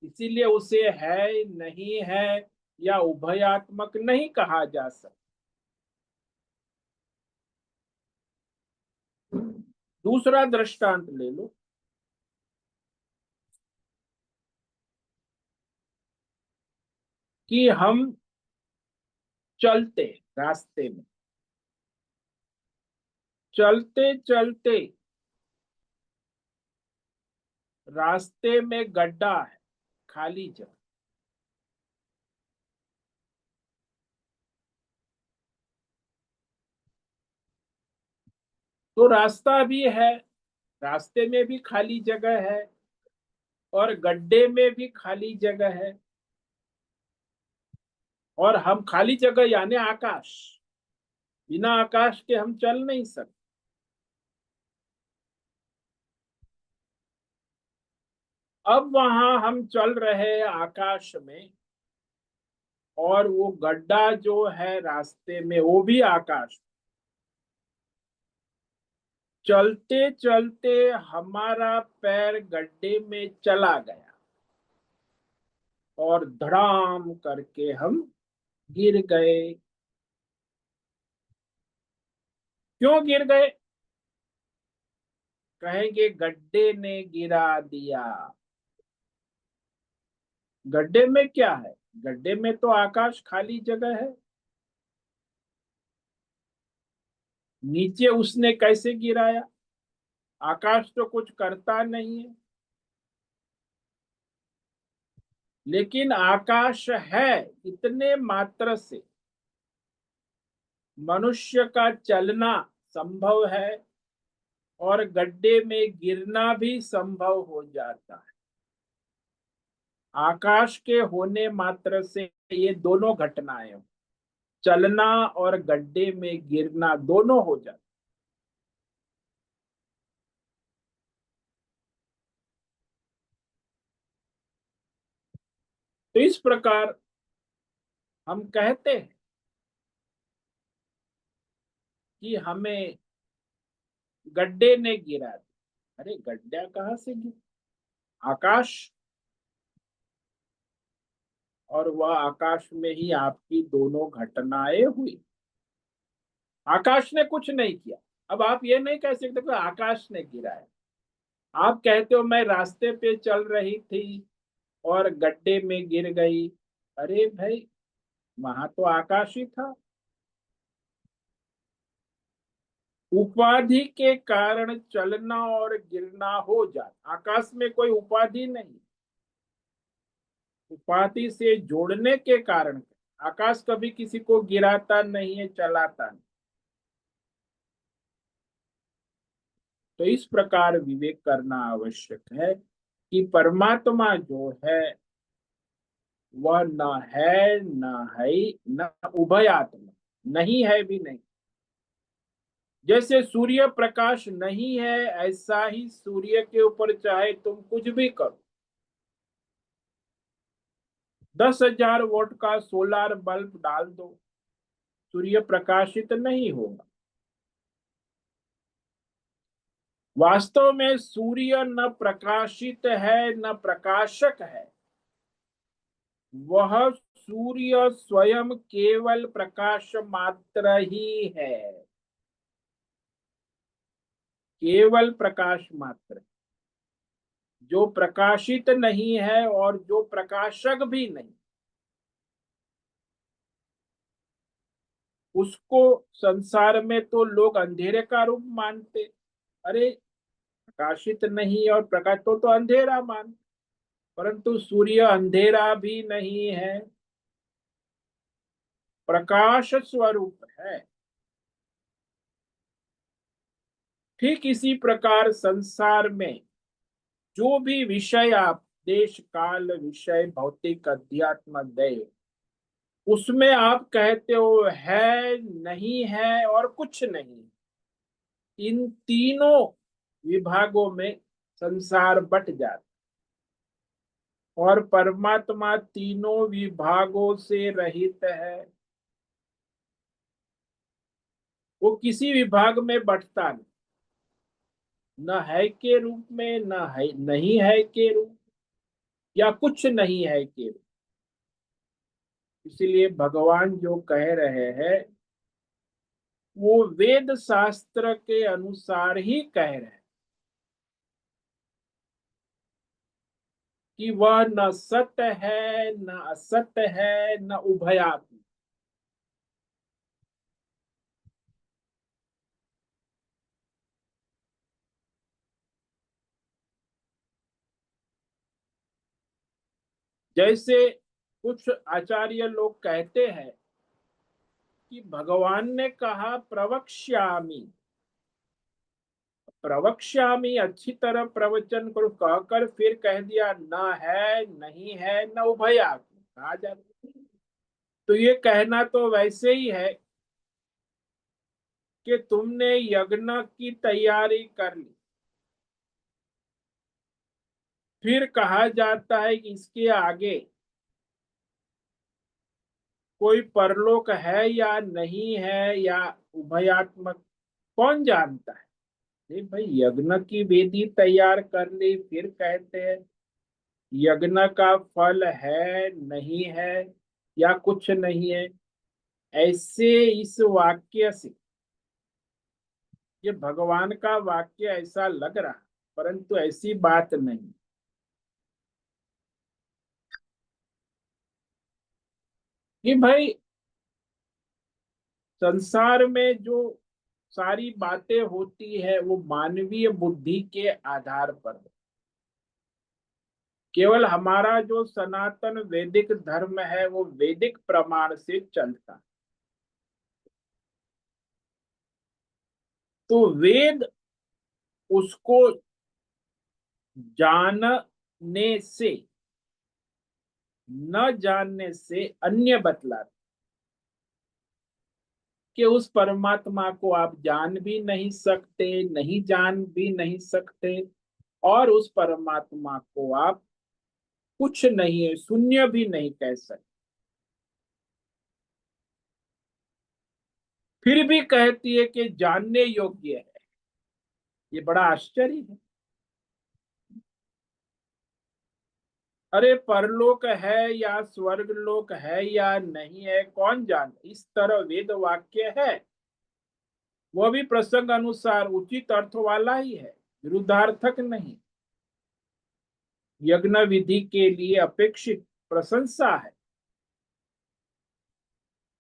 इसीलिए उसे है नहीं है या उभयात्मक नहीं कहा जा सकता। दूसरा दृष्टांत ले लो कि हम चलते रास्ते में, चलते चलते रास्ते में गड्ढा है, खाली जगह, तो रास्ता भी है, रास्ते में भी खाली जगह है और गड्ढे में भी खाली जगह है, और हम खाली जगह यानी आकाश, बिना आकाश के हम चल नहीं सकते। अब वहां हम चल रहे हैं आकाश में, और वो गड्ढा जो है रास्ते में वो भी आकाश। चलते चलते हमारा पैर गड्ढे में चला गया और धड़ाम करके हम गिर गए। क्यों गिर गए? कहेंगे गड्ढे ने गिरा दिया। गड्ढे में क्या है? गड्ढे में तो आकाश, खाली जगह है। नीचे उसने कैसे गिराया? आकाश तो कुछ करता नहीं है, लेकिन आकाश है इतने मात्र से मनुष्य का चलना संभव है और गड्ढे में गिरना भी संभव हो जाता है। आकाश के होने मात्र से ये दोनों घटनाएं, चलना और गड्ढे में गिरना, दोनों हो जाते। तो इस प्रकार हम कहते हैं कि हमें गड्ढे ने गिरा दिया। अरे गड्ढा कहाँ से गिरा? आकाश, और वह आकाश में ही आपकी दोनों घटनाएं हुई। आकाश ने कुछ नहीं किया। अब आप ये नहीं कह सकते कि आकाश ने गिराया। आप कहते हो मैं रास्ते पे चल रही थी और गड्ढे में गिर गई। अरे भाई, वहां तो आकाश ही था। उपाधि के कारण चलना और गिरना हो जाता। आकाश में कोई उपाधि नहीं, उपाधि से जोड़ने के कारण। आकाश कभी किसी को गिराता नहीं है, चलाता नहीं। तो इस प्रकार विवेक करना आवश्यक है कि परमात्मा जो है वह न है न है न उभयात्मा, नहीं है भी नहीं। जैसे सूर्य प्रकाश नहीं है, ऐसा ही सूर्य के ऊपर चाहे तुम कुछ भी करो, 10,000 वोल्ट का सोलर बल्ब डाल दो, सूर्य प्रकाशित नहीं होगा। वास्तव में सूर्य न प्रकाशित है न प्रकाशक है, वह सूर्य स्वयं केवल प्रकाश मात्र ही है, केवल प्रकाश मात्र, जो प्रकाशित नहीं है और जो प्रकाशक भी नहीं। उसको संसार में तो लोग अंधेरे का रूप मानते। अरे प्रकाशित नहीं और प्रकाश तो अंधेरा मान, परंतु सूर्य अंधेरा भी नहीं है, प्रकाश स्वरूप है। ठीक इसी प्रकार संसार में जो भी विषय आप, देश काल विषय भौतिक अध्यात्म दैव, उसमें आप कहते हो है नहीं है और कुछ नहीं, इन तीनों विभागों में संसार बट जाता। और परमात्मा तीनों विभागों से रहित है, वो किसी विभाग में बटता नहीं, न है के रूप में, न है नहीं है के रूप, या कुछ नहीं है के रूप। इसलिए भगवान जो कह रहे हैं वो वेद शास्त्र के अनुसार ही कह रहे हैं। कि वह न सत्य है, न असत्य है, न उभयात्म। जैसे कुछ आचार्य लोग कहते हैं कि भगवान ने कहा प्रवक्ष्यामि, प्रवक्ष्यामि अच्छी तरह प्रवचन करो कहकर फिर कह दिया न है, नहीं है, न उभयात्म कहा जाता है। तो ये कहना तो वैसे ही है कि तुमने यज्ञ की तैयारी कर ली, फिर कहा जाता है कि इसके आगे कोई परलोक है या नहीं है या उभयात्मक, कौन जानता है। नहीं भाई, यज्ञ की वेदी तैयार कर ली, फिर कहते हैं यज्ञ का फल है, नहीं है, या कुछ नहीं है। ऐसे इस वाक्य से ये भगवान का वाक्य ऐसा लग रहा, परंतु ऐसी बात नहीं। कि भाई संसार में जो सारी बातें होती है वो मानवीय बुद्धि के आधार पर है। केवल हमारा जो सनातन वैदिक धर्म है वो वैदिक प्रमाण से चलता है। तो वेद उसको जानने से, न जानने से अन्य बतलाते कि उस परमात्मा को आप जान भी नहीं सकते, नहीं जान भी नहीं सकते, और उस परमात्मा को आप कुछ नहीं है, शून्य भी नहीं कह सकते। फिर भी कहती है कि जानने योग्य है। ये बड़ा आश्चर्य है। अरे परलोक है या स्वर्ग लोक है या नहीं है कौन जान, इस तरह वेद वाक्य है, वह भी प्रसंग अनुसार उचित अर्थ वाला ही है, विरुद्धार्थक नहीं। यज्ञ विधि के लिए अपेक्षित प्रशंसा है,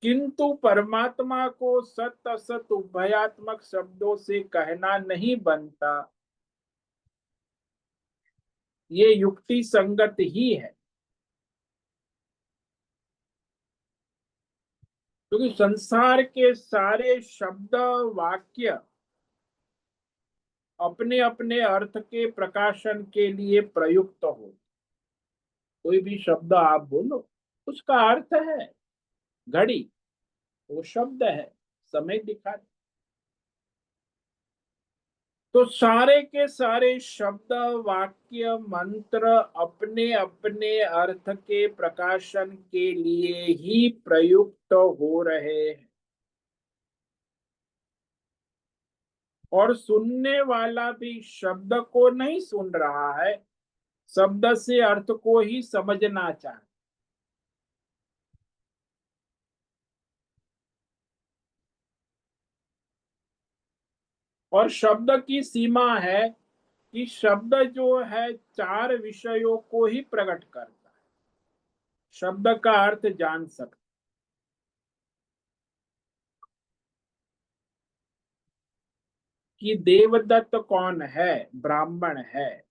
किंतु परमात्मा को सत असत उभयात्मक शब्दों से कहना नहीं बनता। ये युक्ति संगत ही है, क्योंकि संसार के सारे शब्द वाक्य अपने अपने अर्थ के प्रकाशन के लिए प्रयुक्त हो। कोई भी शब्द आप बोलो, उसका अर्थ है घड़ी, वो शब्द है, समय दिखा। तो सारे के सारे शब्द वाक्य मंत्र अपने अपने अर्थ के प्रकाशन के लिए ही प्रयुक्त हो रहे हैं, और सुनने वाला भी शब्द को नहीं सुन रहा है, शब्द से अर्थ को ही समझना चाहता। और शब्द की सीमा है कि शब्द जो है चार विषयों को ही प्रकट करता है, शब्द का अर्थ जान सकता। कि देवदत्त कौन है, ब्राह्मण है,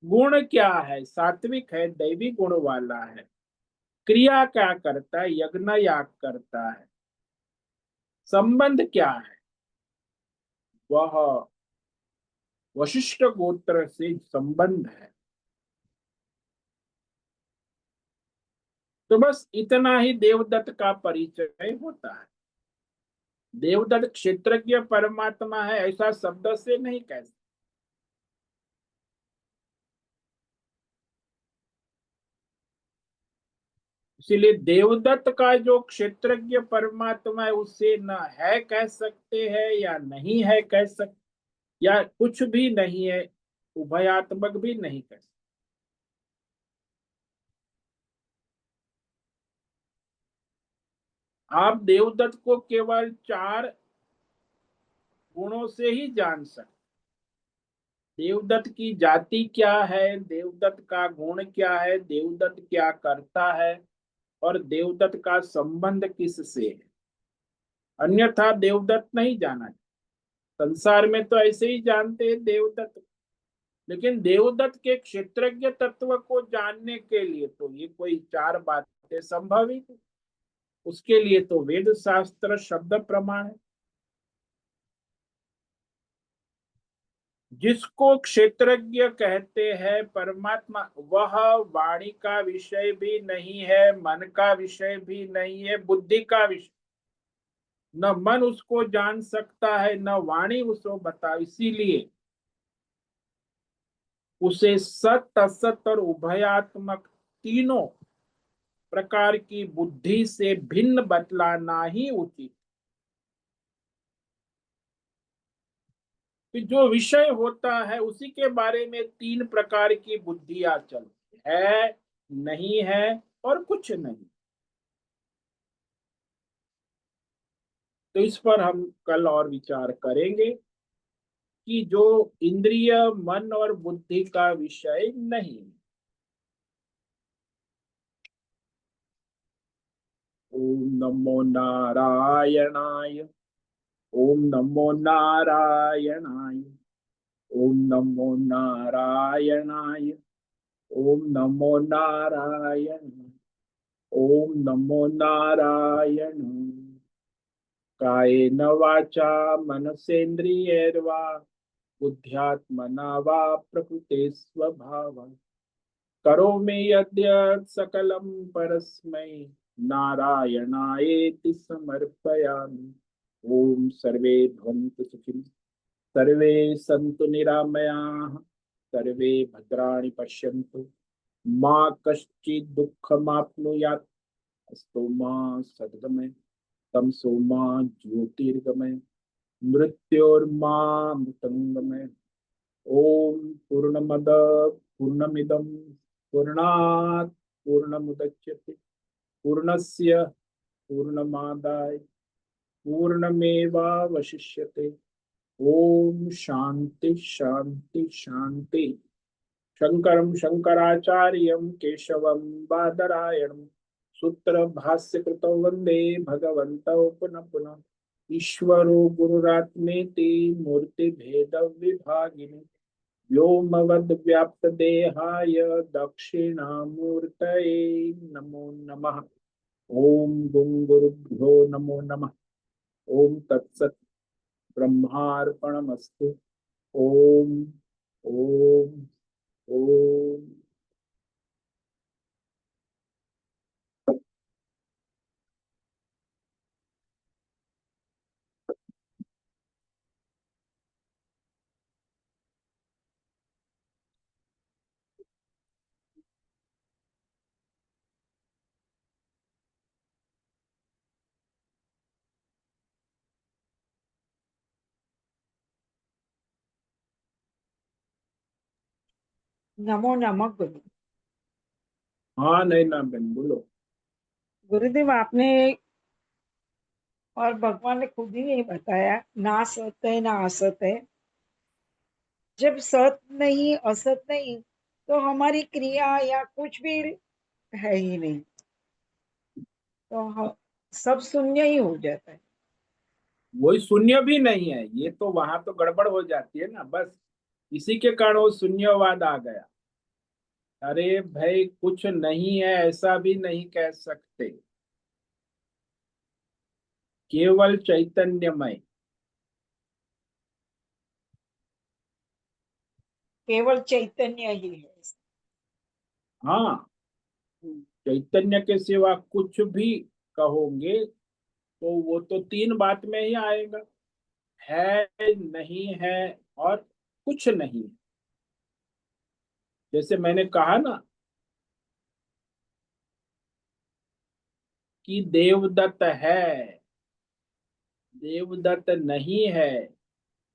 गुण क्या है, सात्विक है, दैवी गुण वाला है, क्रिया क्या करता है, यज्ञ याग करता है, संबंध क्या है, वह वशिष्ठ गोत्र से संबंध है। तो बस इतना ही देवदत्त का परिचय होता है। देवदत्त क्षेत्रज्ञ परमात्मा है ऐसा शब्द से नहीं कह सकते। इसीलिए देवदत्त का जो क्षेत्रज्ञ परमात्मा है उससे न है कह सकते हैं या नहीं है कह सकते, या कुछ भी नहीं है, उभयात्मक भी नहीं कह सकते। आप देवदत्त को केवल चार गुणों से ही जान सकते। देवदत्त की जाति क्या है, देवदत्त का गुण क्या है, देवदत्त क्या करता है, और देवदत्त का संबंध किससे है। अन्यथा देवदत्त नहीं जाना है। संसार में तो ऐसे ही जानते हैं देवदत्त, लेकिन देवदत्त के क्षेत्रज्ञ तत्व को जानने के लिए तो ये कोई चार बातें संभव ही नहीं। उसके लिए तो वेद शास्त्र शब्द प्रमाण है। जिसको क्षेत्रज्ञ कहते हैं परमात्मा, वह वाणी का विषय भी नहीं है, मन का विषय भी नहीं है, बुद्धि का विषय। न मन उसको जान सकता है, न वाणी उसको बता। इसीलिए उसे सत असत और उभयात्मक तीनों प्रकार की बुद्धि से भिन्न बतलाना ही उचित। कि जो विषय होता है उसी के बारे में तीन प्रकार की बुद्धियां चलती है, नहीं है और कुछ नहीं। तो इस पर हम कल और विचार करेंगे कि जो इंद्रिय मन और बुद्धि का विषय नहीं। ओम नमो नारायणाय। ओम नमो नारायणाय। ओम नमो नारायणाय। ओम नमो नारायण। ओम नमो नारायण। कायेन वाचा मनसेन्द्रियैर्वा बुद्ध्यात्मना वा प्रकृते स्वभाव करोमि यद्यत् सकलं परस्मै नारायणायेति समर्पयामि। ओम सर्वे भवन्तु सुखिनः, सर्वे सन्तु निरामयाः, सर्वे भद्राणि पश्यन्तु, मा कश्चित् दुःखमाप्नुयात्। अस्तु मा सद्गमय, तमसो मा ज्योतिर्गमय, मृत्योर्मा मृतंगमय। ओम पूर्णमद पूर्णमिदं पूर्णात् पूर्णमुदच्यते पूर्णस्य पूर्णमादाय पूर्णमेवावशिष्यते। ओम शांति शांति शांति। शंकरं शंकराचार्यं केशवं बादरायणं सूत्र भाष्य कृतौ वंदे भगवन्तौ पुनः पुनः। ईश्वरो गुरुरात्मेति मूर्ति भेद विभागिने व्योमवद्व्याप्तदेहाय दक्षिणामूर्तये नमो नमः। ओम गुं गुरुभ्यो नमो नमः। ओम तत्सत् ब्रह्मार्पणमस्तु। ओम ओम ओम। नमो नमः गुरु। हाँ नहीं ना बहन बोलो। गुरुदेव, आपने और भगवान ने खुद ही नहीं बताया, ना सत है ना असत है। जब सत नहीं असत नहीं तो हमारी क्रिया या कुछ भी है ही नहीं, तो सब शून्य ही हो जाता है। वही शून्य भी नहीं है, ये तो वहां तो गड़बड़ हो जाती है ना बस। इसी के कारण वो शून्यवाद आ गया। अरे भाई कुछ नहीं है ऐसा भी नहीं कह सकते, केवल चैतन्यमय। केवल चैतन्य ही है। हाँ, हम्म, चैतन्य के सिवा कुछ भी कहोगे तो वो तो तीन बात में ही आएगा। है, नहीं है और कुछ नहीं। जैसे मैंने कहा ना कि देवदत्त है, देवदत्त नहीं है,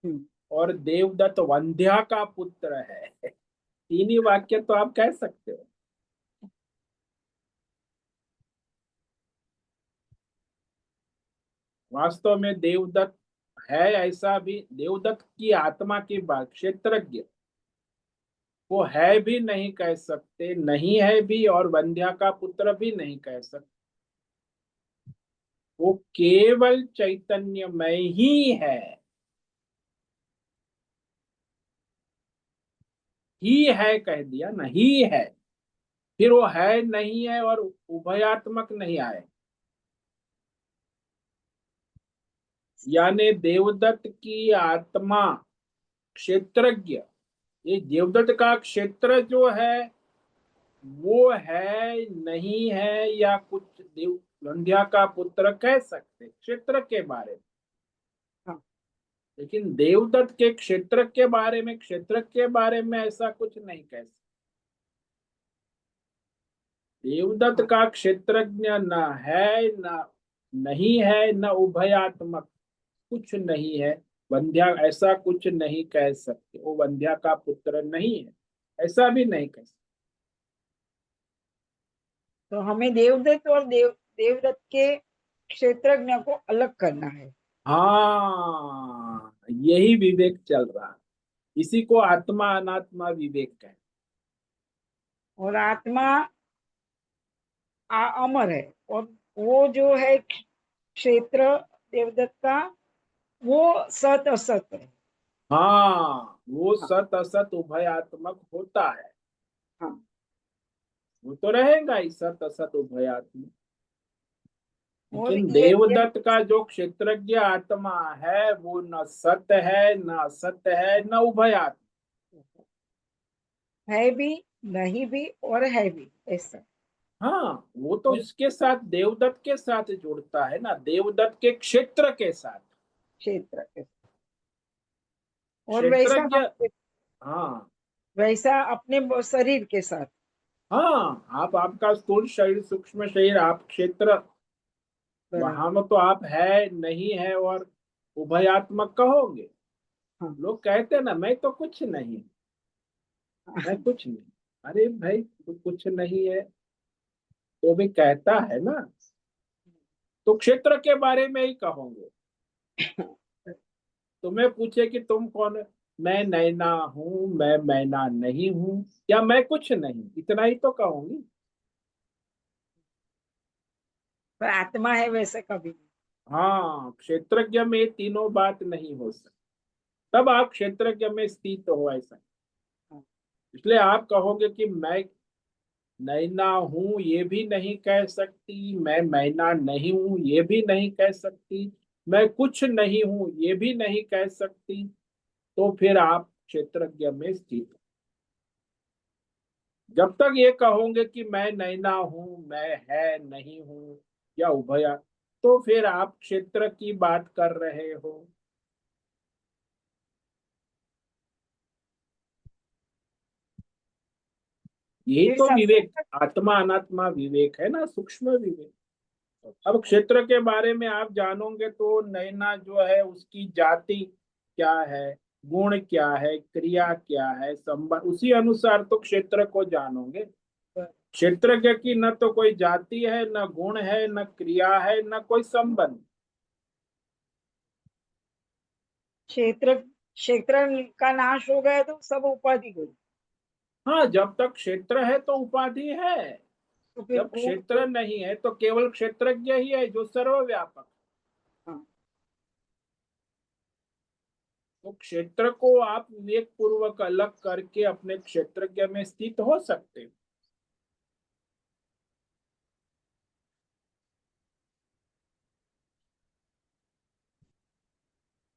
हम्म। और देवदत्त वंध्या का पुत्र है। तीन ही वाक्य तो आप कह सकते हो। वास्तव में देवदत्त है ऐसा भी, देवदत्त की आत्मा की बात क्षेत्रज्ञ वो है भी नहीं कह सकते, नहीं है भी, और वंध्या का पुत्र भी नहीं कह सकते। वो केवल चैतन्यमय ही है। ही है कह दिया ना, ही है। फिर वो है नहीं है और उभयात्मक नहीं आए। यानी देवदत्त की आत्मा क्षेत्रज्ञ, ये देवदत्त का क्षेत्र जो है वो है नहीं है, या कुछ देव वंध्या का पुत्र कह सकते क्षेत्र के बारे में। हाँ। लेकिन देवदत्त के क्षेत्र के बारे में, क्षेत्र के बारे में ऐसा कुछ नहीं कह सकते। देवदत्त हाँ। का क्षेत्रज्ञ न है, न नहीं है, न उभयात्मक, कुछ नहीं है। वंध्या ऐसा कुछ नहीं कह सकते, वो वंध्या का पुत्र नहीं है, ऐसा भी नहीं कह सकते। तो हमें देवदत्त और देवदत्त के क्षेत्रज्ञ को अलग करना है। हाँ, यही विवेक चल रहा है। इसी को आत्मा अनात्मा विवेक कहते हैं। और आत्मा अमर है, और वो जो है क्षेत्र देवदत्त का, वो सत असत है। हाँ, वो हाँ। सत असत उभयात्मक होता है। हाँ। वो तो रहेगा ही सत असत उभयात्मक। और लेकिन ये देवदत्त का जो क्षेत्रज्ञ आत्मा है वो न सत है, न असत है, न उभयात्मक। है भी, नहीं भी, और है भी, ऐसा। हाँ, वो तो इसके साथ देवदत्त के साथ जुड़ता है ना, देवदत्त के क्षेत्र के साथ। क्षेत्र के, और वैसा क्षेत्रज्ञ। हम, हाँ। वैसा अपने शरीर के साथ। हाँ, आप आपका स्थूल शरीर, सूक्ष्म शरीर, आप क्षेत्र, बराबर। वहां में तो आप है नहीं है और उभयात्मक कहोगे। हाँ। लोग कहते हैं ना, मैं तो कुछ नहीं, मैं हाँ। कुछ नहीं। अरे भाई, तू कुछ नहीं है तो भी कहता है ना, तो क्षेत्र के बारे में ही कहोगे। तुम्हें पूछे कि तुम कौन है, मैं नैना हूँ, मैं मैना नहीं हूँ, या मैं कुछ नहीं, इतना ही तो कहूंगी। पर आत्मा है वैसे कभी नहीं। हाँ, क्षेत्रज्ञ में ये तीनों बात नहीं हो सकती, तब आप क्षेत्रज्ञ में स्थित हो ऐसा। हाँ। इसलिए आप कहोगे कि मैं नैना हूं, ये भी नहीं कह सकती, मैं मैना नहीं हूं, ये भी नहीं कह सकती, मैं कुछ नहीं हूं, ये भी नहीं कह सकती, तो फिर आप क्षेत्रज्ञ में स्थित हो। जब तक ये कहोगे कि मैं नैना हूं, मैं है नहीं हूं, या उभया, तो फिर आप क्षेत्र की बात कर रहे हो। यही फिर तो विवेक, संसार। आत्मा अनात्मा विवेक है ना, सूक्ष्म विवेक। अब क्षेत्र के बारे में आप जानोगे तो नैना जो है उसकी जाति क्या है, गुण क्या है, क्रिया क्या है, संबंध, उसी अनुसार तो क्षेत्र को जानोगे। क्षेत्रज्ञ की न तो कोई जाति है, न गुण है, न क्रिया है, न कोई संबंध। क्षेत्र, क्षेत्र का नाश हो गया तो सब उपाधि गई। हाँ, जब तक क्षेत्र है तो उपाधि है। तो फिर जब क्षेत्र नहीं है तो केवल क्षेत्रज्ञ ही है जो सर्वव्यापक। हाँ। तो क्षेत्र को आप विवेक पूर्वक अलग करके अपने क्षेत्रज्ञ में स्थित हो सकते हो।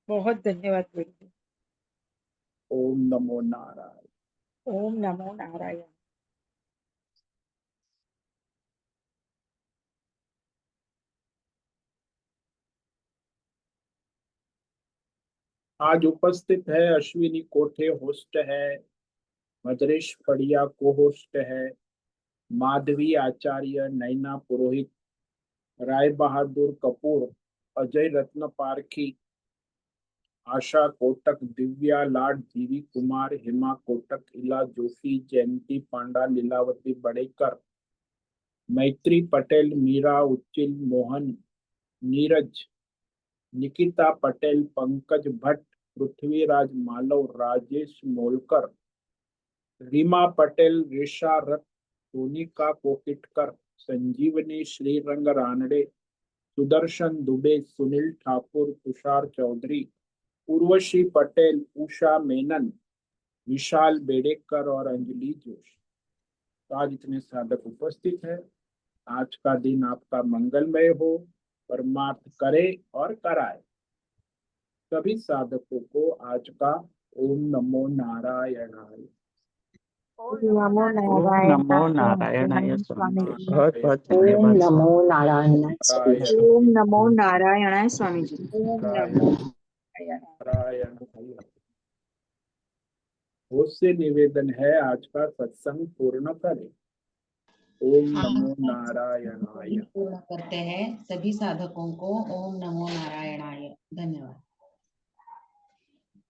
बहुत धन्यवाद गुरु। ओम नमो नारायण। ओम नमो नारायण। आज उपस्थित है अश्विनी कोठे होस्ट है, भद्रेश फड़िया को होस्ट है, माधवी आचार्य, नैना पुरोहित, राय बहादुर कपूर, अजय रत्न पारखी, आशा कोटक, दिव्या लाड, जीवी कुमार, हिमा कोटक, इला जोशी, जयंती पांडा, लीलावती बड़ेकर, मैत्री पटेल, मीरा उच्चिल, मोहन, नीरज, निकिता पटेल, पंकज भट्ट, पृथ्वीराज मालव, राजेश मोलकर, रीमा पटेल, ऋषा रथ, सोनिका कोकिटकर, संजीवनी श्रीरंग रानडे, सुदर्शन दुबे, सुनील ठाकुर, तुषार चौधरी, उर्वशी पटेल, उषा मेनन, विशाल बेडेकर और अंजलि जोशी। तो आज इतने साधक उपस्थित हैं। आज का दिन आपका मंगलमय हो, परमार्थ करे और कराए। सभी साधकों को आज का ओम नमो नारायणाय। नमो नमो नारायणाय नारायणाय स्वामी स्वामी जी। बहुत बहुत ओम धन्यवाद नमो नारायणाय स्वामी जी। ओम नमो नारायणाय स्वामी जी। ओम नमो नारायण। नारायण। उससे निवेदन है आज का सत्संग पूर्ण करें। ओम नमो नारायणाय। पूर्ण करते हैं सभी साधकों को ओम नमो नारायणाय। धन्यवाद।